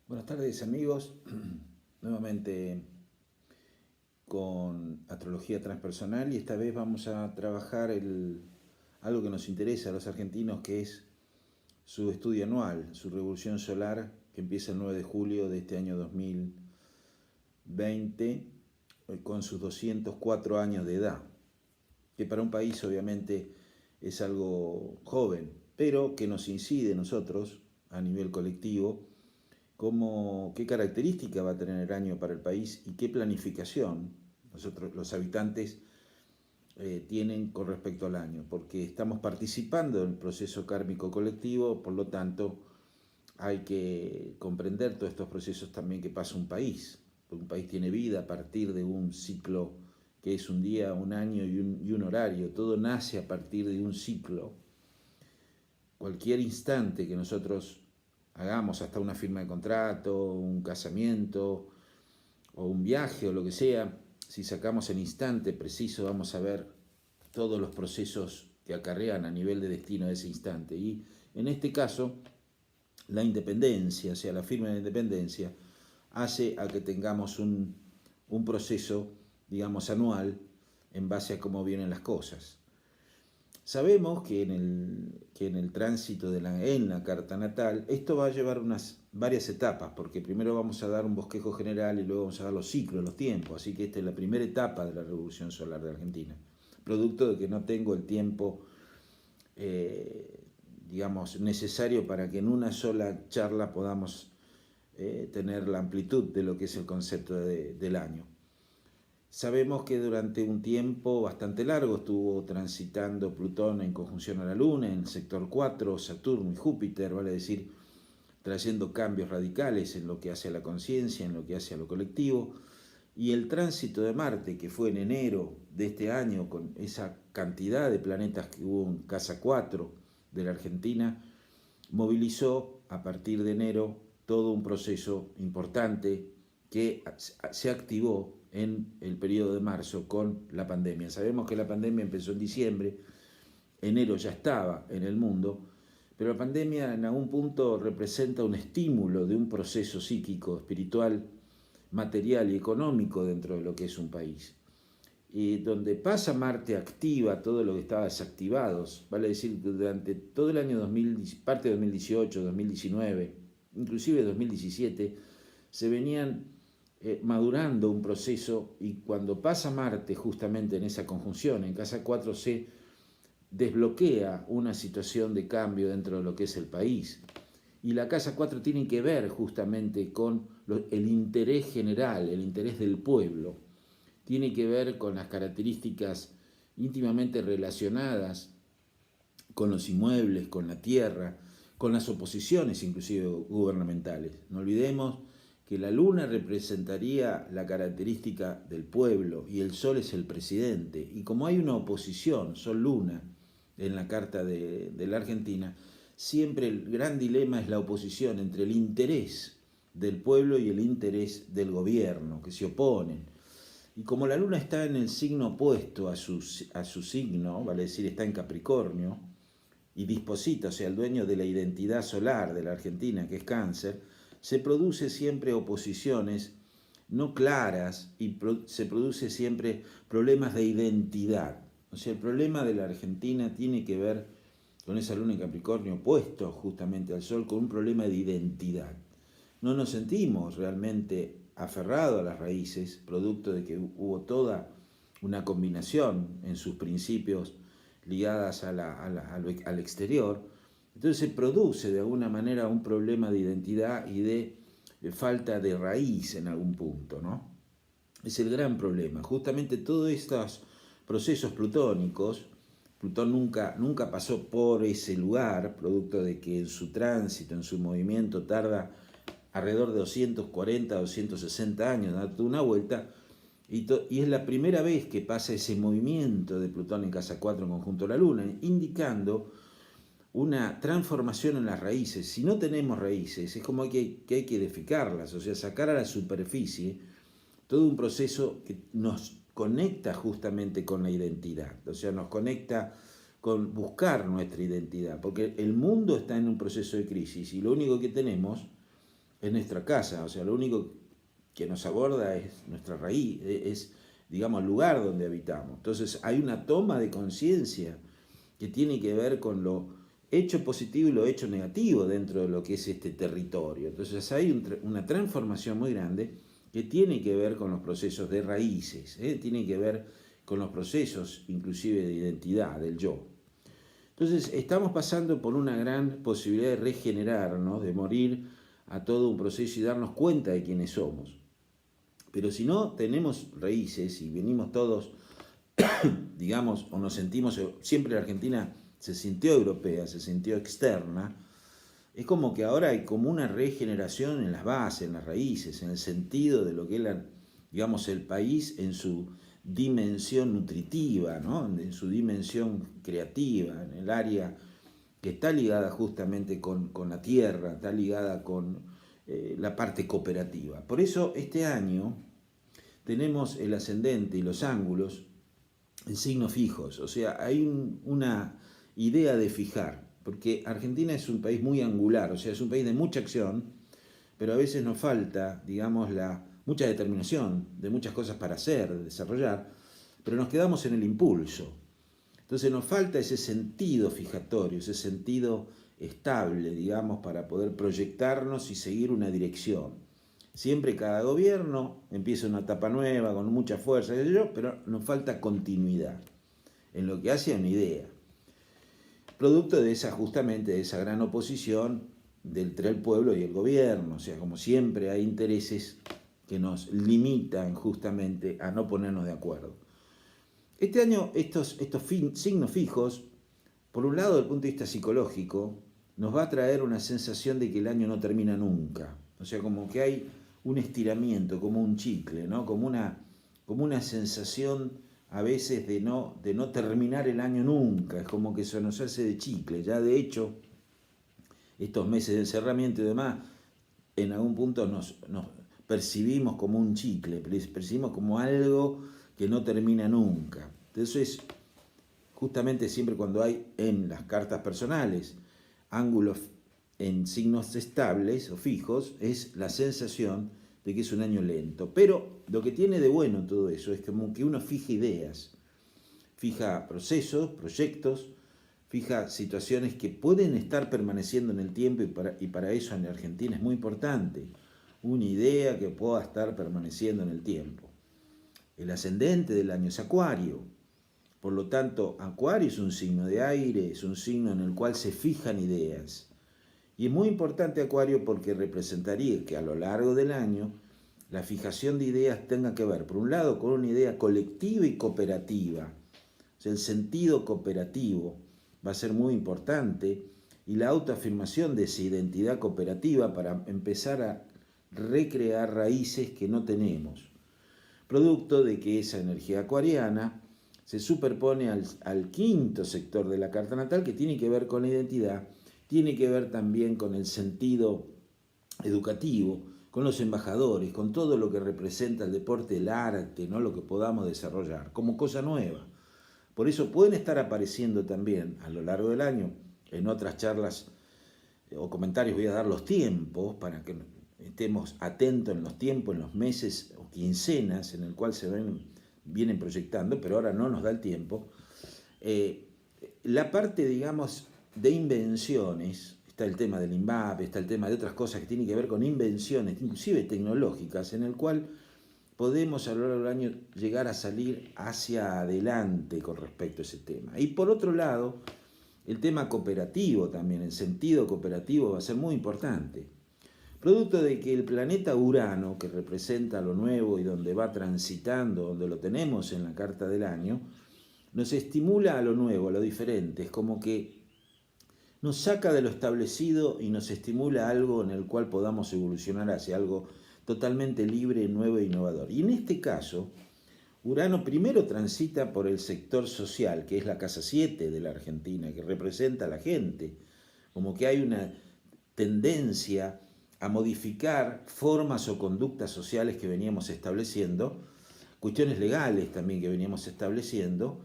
Buenas tardes amigos, nuevamente con astrología transpersonal y esta vez vamos a trabajar algo que nos interesa a los argentinos, que es su estudio anual, su revolución solar, que empieza el 9 de julio de este año 2020 con sus 204 años de edad, que para un país obviamente es algo joven, pero que nos incide nosotros a nivel colectivo. ¿Qué característica va a tener el año para el país y qué planificación nosotros, los habitantes, tienen con respecto al año? Porque estamos participando en el proceso kármico colectivo, por lo tanto hay que comprender todos estos procesos también que pasa un país. Porque un país tiene vida a partir de un ciclo que es un día, un año y un horario. Todo nace a partir de un ciclo. Cualquier instante que nosotros hagamos, hasta una firma de contrato, un casamiento o un viaje o lo que sea, si sacamos el instante preciso vamos a ver todos los procesos que acarrean a nivel de destino de ese instante. Y en este caso, la independencia, o sea, la firma de la independencia, hace a que tengamos un proceso, digamos, anual en base a cómo vienen las cosas. Sabemos que en el tránsito en la carta natal, esto va a llevar varias etapas, porque primero vamos a dar un bosquejo general y luego vamos a dar los ciclos, los tiempos. Así que esta es la primera etapa de la revolución solar de Argentina, producto de que no tengo el tiempo, digamos, necesario para que en una sola charla podamos tener la amplitud de lo que es el concepto del año. Sabemos que durante un tiempo bastante largo estuvo transitando Plutón en conjunción a la Luna, en el sector 4, Saturno y Júpiter, vale decir, trayendo cambios radicales en lo que hace a la conciencia, en lo que hace a lo colectivo. Y el tránsito de Marte, que fue en enero de este año, con esa cantidad de planetas que hubo en Casa 4 de la Argentina, movilizó a partir de enero todo un proceso importante que se activó en el periodo de marzo con la pandemia. Sabemos que la pandemia empezó en diciembre, enero ya estaba en el mundo, pero la pandemia en algún punto representa un estímulo de un proceso psíquico, espiritual, material y económico dentro de lo que es un país. Y donde pasa Marte activa todo lo que estaba desactivado, vale decir que durante todo el año 2000, parte de 2018, 2019, inclusive 2017, se venían madurando un proceso, y cuando pasa Marte justamente en esa conjunción, en casa 4 se desbloquea una situación de cambio dentro de lo que es el país. Y la casa 4 tiene que ver justamente con el interés general, el interés del pueblo. Tiene que ver con las características íntimamente relacionadas con los inmuebles, con la tierra, con las oposiciones inclusive gubernamentales. No olvidemos que la luna representaría la característica del pueblo y el sol es el presidente. Y como hay una oposición, sol-luna, en la carta de la Argentina, siempre el gran dilema es la oposición entre el interés del pueblo y el interés del gobierno, que se oponen. Y como la luna está en el signo opuesto a su signo, vale decir, está en Capricornio, y disposita, o sea, el dueño de la identidad solar de la Argentina, que es Cáncer, se produce siempre oposiciones no claras y se produce siempre problemas de identidad. O sea, el problema de la Argentina tiene que ver con esa luna en Capricornio opuesto justamente al Sol, con un problema de identidad. No nos sentimos realmente aferrados a las raíces, producto de que hubo toda una combinación en sus principios ligadas al exterior. Entonces se produce de alguna manera un problema de identidad y de falta de raíz en algún punto, ¿no? Es el gran problema. Justamente todos estos procesos plutónicos, Plutón nunca pasó por ese lugar, producto de que en su tránsito, en su movimiento, tarda alrededor de 240, 260 años, dando una vuelta, y es la primera vez que pasa ese movimiento de Plutón en casa 4 en conjunto a la Luna, indicando una transformación en las raíces. Si no tenemos raíces, es como que hay que edificarlas, o sea, sacar a la superficie todo un proceso que nos conecta justamente con la identidad, o sea, nos conecta con buscar nuestra identidad, porque el mundo está en un proceso de crisis y lo único que tenemos es nuestra casa, o sea, lo único que nos aborda es nuestra raíz, es, digamos, el lugar donde habitamos. Entonces hay una toma de conciencia que tiene que ver con lo hecho positivo y lo hecho negativo dentro de lo que es este territorio. Entonces hay una transformación muy grande que tiene que ver con los procesos de raíces, tiene que ver con los procesos inclusive de identidad, del yo. Entonces estamos pasando por una gran posibilidad de regenerarnos, de morir a todo un proceso y darnos cuenta de quiénes somos. Pero si no tenemos raíces y venimos todos, digamos, o nos sentimos, siempre la Argentina se sintió europea, se sintió externa, es como que ahora hay como una regeneración en las bases, en las raíces, en el sentido de lo que es, digamos, el país en su dimensión nutritiva, ¿no? En su dimensión creativa, en el área que está ligada justamente con la tierra, está ligada con la parte cooperativa. Por eso este año tenemos el ascendente y los ángulos en signos fijos, o sea, hay una idea de fijar, porque Argentina es un país muy angular, o sea, es un país de mucha acción, pero a veces nos falta, digamos, mucha determinación de muchas cosas para hacer, de desarrollar, pero nos quedamos en el impulso. Entonces nos falta ese sentido fijatorio, ese sentido estable, digamos, para poder proyectarnos y seguir una dirección. Siempre cada gobierno empieza una etapa nueva, con mucha fuerza, pero nos falta continuidad en lo que hace a una idea. Producto de esa, justamente, de esa gran oposición entre el pueblo y el gobierno. O sea, como siempre hay intereses que nos limitan justamente a no ponernos de acuerdo. Este año estos signos fijos, por un lado, desde el punto de vista psicológico, nos va a traer una sensación de que el año no termina nunca. O sea, como que hay un estiramiento, como un chicle, ¿no? Como una sensación a veces de no terminar el año nunca. Es como que eso nos hace de chicle. Ya de hecho, estos meses de encerramiento y demás, en algún punto nos percibimos como un chicle, percibimos como algo que no termina nunca. Entonces, justamente siempre cuando hay en las cartas personales ángulos en signos estables o fijos, es la sensación de que es un año lento. Pero lo que tiene de bueno todo eso es como que uno fija ideas, fija procesos, proyectos, fija situaciones que pueden estar permaneciendo en el tiempo y para eso en Argentina es muy importante, una idea que pueda estar permaneciendo en el tiempo. El ascendente del año es Acuario, por lo tanto Acuario es un signo de aire, es un signo en el cual se fijan ideas. Y es muy importante Acuario porque representaría que a lo largo del año la fijación de ideas tenga que ver, por un lado, con una idea colectiva y cooperativa. O sea, el sentido cooperativo va a ser muy importante y la autoafirmación de esa identidad cooperativa para empezar a recrear raíces que no tenemos. Producto de que esa energía acuariana se superpone al quinto sector de la carta natal que tiene que ver con la identidad, tiene que ver también con el sentido educativo, con los embajadores, con todo lo que representa el deporte, el arte, ¿no? Lo que podamos desarrollar como cosa nueva. Por eso pueden estar apareciendo también a lo largo del año, en otras charlas o comentarios voy a dar los tiempos para que estemos atentos en los tiempos, en los meses o quincenas en el cual se vienen proyectando, pero ahora no nos da el tiempo. La parte, digamos, de invenciones, está el tema del INVAP, está el tema de otras cosas que tienen que ver con invenciones, inclusive tecnológicas, en el cual podemos a lo largo del año llegar a salir hacia adelante con respecto a ese tema. Y por otro lado, el tema cooperativo también, el sentido cooperativo va a ser muy importante. Producto de que el planeta Urano, que representa lo nuevo y donde va transitando, donde lo tenemos en la carta del año, nos estimula a lo nuevo, a lo diferente. Es como que nos saca de lo establecido y nos estimula a algo en el cual podamos evolucionar hacia algo totalmente libre, nuevo e innovador. Y en este caso, Urano primero transita por el sector social, que es la casa 7 de la Argentina, que representa a la gente. Como que hay una tendencia a modificar formas o conductas sociales que veníamos estableciendo, cuestiones legales también que veníamos estableciendo,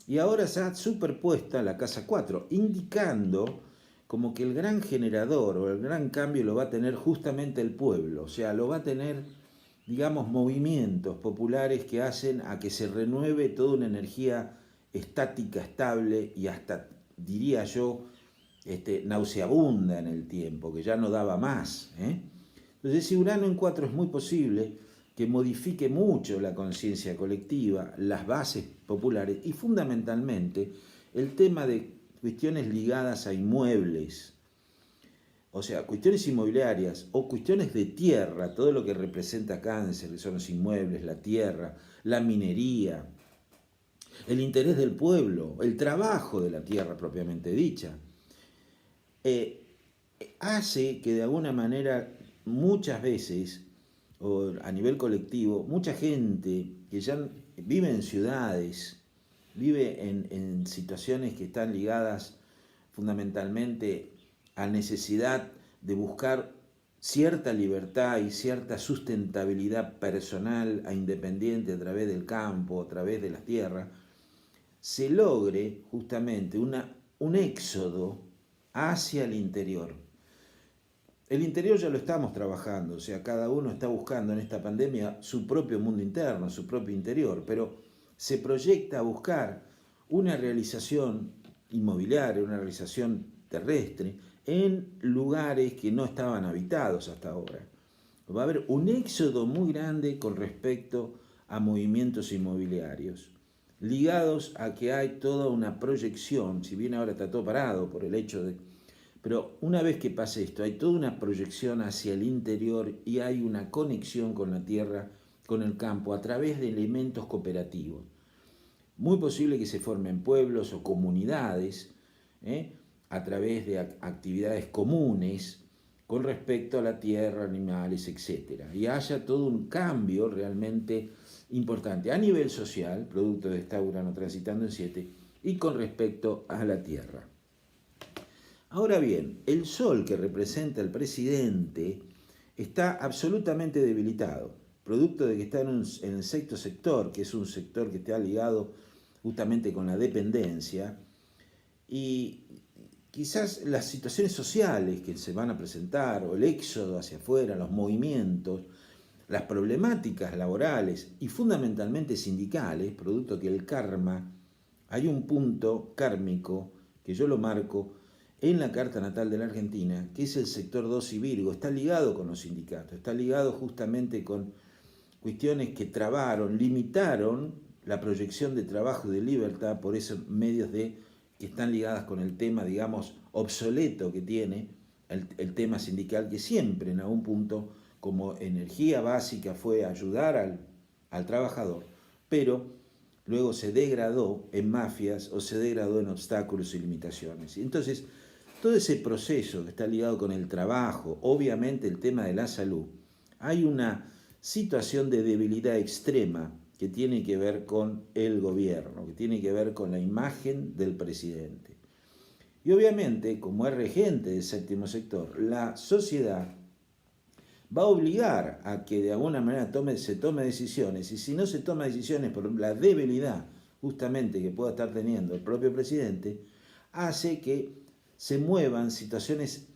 y ahora se ha superpuesta la casa 4, indicando como que el gran generador o el gran cambio lo va a tener justamente el pueblo, o sea, lo va a tener, digamos, movimientos populares que hacen a que se renueve toda una energía estática, estable y hasta, diría yo, nauseabunda en el tiempo, que ya no daba más. Entonces, ese Urano en 4 es muy posible que modifique mucho la conciencia colectiva, las bases populares y fundamentalmente el tema de cuestiones ligadas a inmuebles, o sea, cuestiones inmobiliarias o cuestiones de tierra, todo lo que representa cáncer, que son los inmuebles, la tierra, la minería, el interés del pueblo, el trabajo de la tierra propiamente dicha, hace que de alguna manera muchas veces, o a nivel colectivo, mucha gente que ya vive en ciudades, vive en situaciones que están ligadas fundamentalmente a necesidad de buscar cierta libertad y cierta sustentabilidad personal e independiente a través del campo, a través de la tierra, se logre justamente un éxodo hacia el interior. El interior ya lo estamos trabajando, o sea, cada uno está buscando en esta pandemia su propio mundo interno, su propio interior, pero se proyecta a buscar una realización inmobiliaria, una realización terrestre, en lugares que no estaban habitados hasta ahora. Va a haber un éxodo muy grande con respecto a movimientos inmobiliarios, ligados a que hay toda una proyección, si bien ahora está todo parado por el hecho de... Pero una vez que pase esto, hay toda una proyección hacia el interior y hay una conexión con la tierra, con el campo, a través de elementos cooperativos. Muy posible que se formen pueblos o comunidades a través de actividades comunes con respecto a la tierra, animales, etc. Y haya todo un cambio realmente importante a nivel social, producto de esta Urano transitando en 7, y con respecto a la tierra. Ahora bien, el Sol que representa al presidente está absolutamente debilitado, producto de que está en el sexto sector, que es un sector que está ligado justamente con la dependencia, y quizás las situaciones sociales que se van a presentar, o el éxodo hacia afuera, los movimientos, las problemáticas laborales y fundamentalmente sindicales, producto que el karma, hay un punto kármico que yo lo marco en la carta natal de la Argentina, que es el sector 2 y Virgo, está ligado con los sindicatos, está ligado justamente con cuestiones que trabaron, limitaron la proyección de trabajo y de libertad por esos medios que están ligadas con el tema, digamos, obsoleto que tiene el tema sindical, que siempre en algún punto como energía básica fue ayudar al trabajador, pero luego se degradó en mafias o se degradó en obstáculos y limitaciones. Y entonces, todo ese proceso que está ligado con el trabajo, obviamente el tema de la salud, hay una situación de debilidad extrema que tiene que ver con el gobierno, que tiene que ver con la imagen del presidente. Y obviamente, como es regente del séptimo sector, la sociedad va a obligar a que de alguna manera se tome decisiones, y si no se toma decisiones por la debilidad justamente que pueda estar teniendo el propio presidente, hace que se muevan situaciones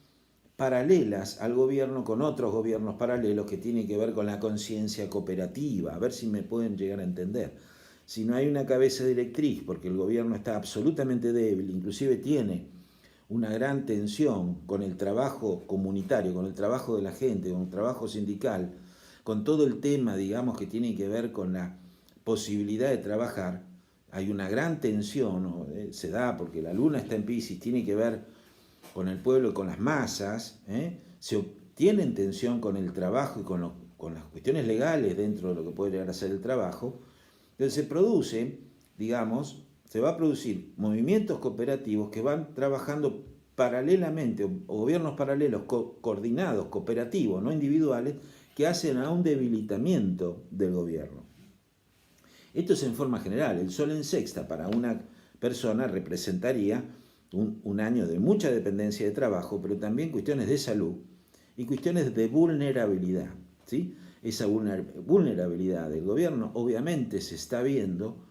paralelas al gobierno con otros gobiernos paralelos que tienen que ver con la conciencia cooperativa, a ver si me pueden llegar a entender. Si no hay una cabeza directriz, porque el gobierno está absolutamente débil, inclusive tiene una gran tensión con el trabajo comunitario, con el trabajo de la gente, con el trabajo sindical, con todo el tema, digamos, que tiene que ver con la posibilidad de trabajar, hay una gran tensión, ¿no? Se da porque la luna está en Piscis, tiene que ver con el pueblo y con las masas, se obtiene tensión con el trabajo y con las cuestiones legales dentro de lo que puede llegar a ser el trabajo. Entonces se produce, digamos, se va a producir movimientos cooperativos que van trabajando paralelamente, o gobiernos paralelos coordinados, cooperativos, no individuales, que hacen a un debilitamiento del gobierno. Esto es en forma general. El Sol en sexta para una persona representaría un año de mucha dependencia de trabajo, pero también cuestiones de salud y cuestiones de vulnerabilidad, ¿sí? Esa vulnerabilidad del gobierno obviamente se está viendo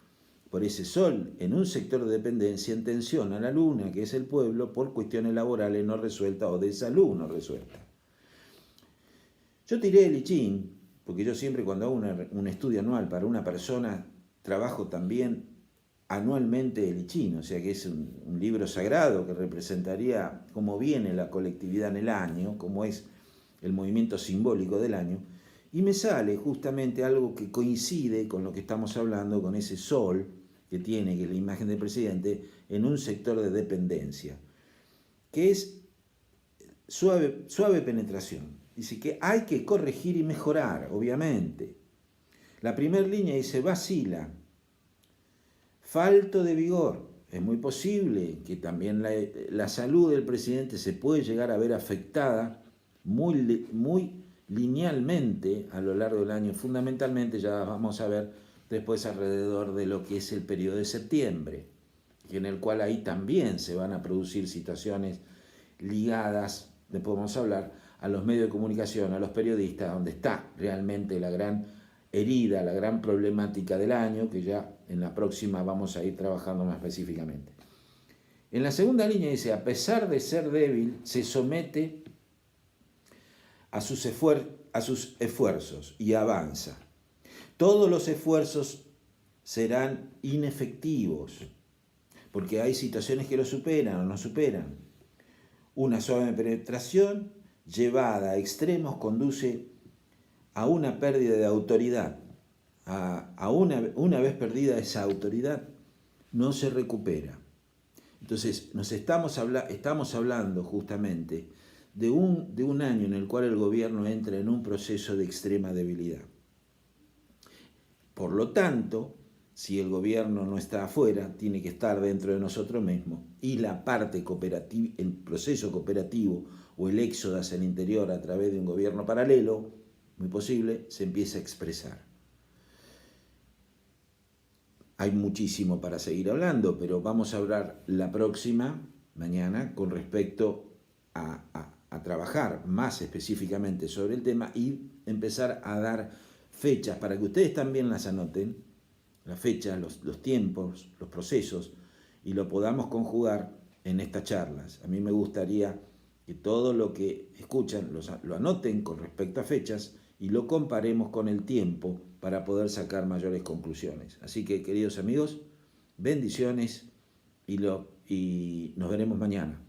por ese sol en un sector de dependencia en tensión a la luna, que es el pueblo, por cuestiones laborales no resueltas o de salud no resueltas. Yo tiré el I Ching, porque yo siempre cuando hago un estudio anual para una persona, trabajo también anualmente el I Ching, o sea que es un libro sagrado que representaría cómo viene la colectividad en el año, cómo es el movimiento simbólico del año, y me sale justamente algo que coincide con lo que estamos hablando, con ese sol que tiene, que es la imagen del presidente, en un sector de dependencia, que es suave penetración. Dice que hay que corregir y mejorar, obviamente. La primera línea dice vacila, falto de vigor. Es muy posible que también la salud del presidente se puede llegar a ver afectada muy linealmente a lo largo del año. Fundamentalmente ya vamos a ver después alrededor de lo que es el periodo de septiembre, en el cual ahí también se van a producir situaciones ligadas, después vamos a hablar, a los medios de comunicación, a los periodistas, donde está realmente la gran herida, la gran problemática del año, que ya en la próxima vamos a ir trabajando más específicamente. En la segunda línea dice, a pesar de ser débil, se somete a sus esfuerzos y avanza. Todos los esfuerzos serán inefectivos, porque hay situaciones que lo superan o no superan. Una suave penetración llevada a extremos conduce a una pérdida de autoridad. Una vez perdida esa autoridad, no se recupera. Entonces, estamos hablando justamente de un año en el cual el gobierno entra en un proceso de extrema debilidad. Por lo tanto, si el gobierno no está afuera, tiene que estar dentro de nosotros mismos, y la parte cooperativa, el proceso cooperativo o el éxodo hacia el interior a través de un gobierno paralelo, muy posible, se empieza a expresar. Hay muchísimo para seguir hablando, pero vamos a hablar la próxima, mañana, con respecto a trabajar más específicamente sobre el tema y empezar a dar fechas para que ustedes también las anoten, las fechas, los tiempos, los procesos, y lo podamos conjugar en estas charlas. A mí me gustaría que todo lo que escuchan lo anoten con respecto a fechas y lo comparemos con el tiempo para poder sacar mayores conclusiones. Así que, queridos amigos, bendiciones y nos veremos mañana.